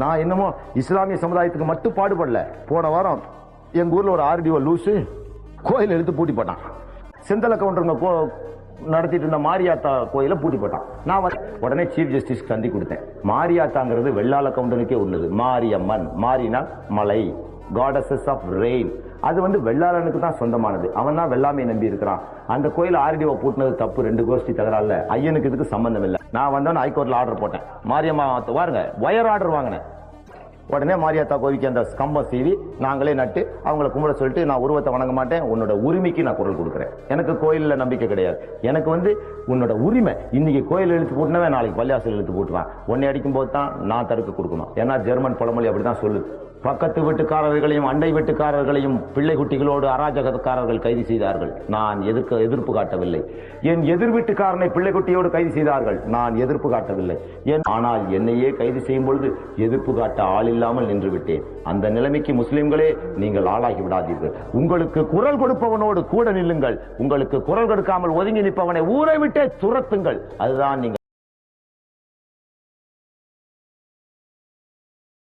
நான் என்னமோ இஸ்லாமிய சமுதாயத்துக்கு மட்டும் பாடுபடல. போன வாரம் எங்க ஊர்ல ஒரு ஆர்டிஓ லூசு கோயில் எடுத்து பூட்டி போட்டான். செந்தல கவுண்டருங்க நடத்திட்டு இருந்த மாரியாத்தா கோயில பூட்டி போட்டான். நான் உடனே சீஃப் ஜஸ்டிஸ் கண்டி கொடுத்தேன். மாரியாத்தாங்கிறது வெள்ளாள கவுண்டனுக்கே உள்ளது. மாரியம்மன், மாரினா மலை, காடஸஸ் ஆஃப் ரெயின். அது வெள்ளாளனுக்கு தான் சொந்தமானது. அவன் தான் வெள்ளாமையை நம்பி இருக்கிறான். அந்த கோயில் ஆர்டிஓ பூட்டினது தப்பு. 2 கோஷ்டி தகராறுல ஐயனுக்கு இதுக்கு சம்பந்தம் இல்லை. நான் வந்தோன்னு ஹைகோர்ட்ல ஆர்டர் போட்டேன். மாரியம்மா பாருங்க, ஒயர் ஆர்டர் வாங்கினேன். உடனே மாரியாத்தா கோவிக்கு அந்த கம்பம் சீவி நாங்களே நட்டு அவங்கள கும்பிட சொல்லிட்டு, நான் உருவத்தை வணங்க மாட்டேன், உன்னோட உரிமைக்கு நான் குரல் கொடுக்குறேன். எனக்கு கோயிலில் நம்பிக்கை கிடையாது. எனக்கு உன்னோட உரிமை. இன்னைக்கு கோயில் இழுத்து போட்டுனவே நாளைக்கு பள்ளியாசல் இழுத்து போட்டுவான். உன்னை அடிக்கும் போது தான் நான் தடுக்க கொடுக்கணும். ஏன்னா ஜெர்மன் பழமொழி அப்படிதான் சொல்லுது. பக்கத்து வீட்டுக்காரர்களையும் அண்டை வீட்டுக்காரர்களையும் பிள்ளை குட்டிகளோடு அராஜகக்காரர்கள் கைது செய்தார்கள். நான் எதிர்ப்பு காட்டவில்லை. என் எதிர் வீட்டுக்காரனை பிள்ளை குட்டியோடு கைது செய்தார்கள். நான் எதிர்ப்பு காட்டவில்லை. ஆனால் என்னையே கைது செய்யும் பொழுது எதிர்ப்பு காட்ட ஆள் இல்லாமல் நின்று விட்டேன். அந்த நிலைமைக்கு முஸ்லிம்களே நீங்கள் ஆளாகி விடாதீர்கள். உங்களுக்கு குரல் கொடுப்பவனோடு கூட நில்லுங்கள். உங்களுக்கு குரல் கொடுக்காமல் ஒதுங்கி நிற்பவனை ஊரை விட்டே துரத்துங்கள். அதுதான் நீங்கள்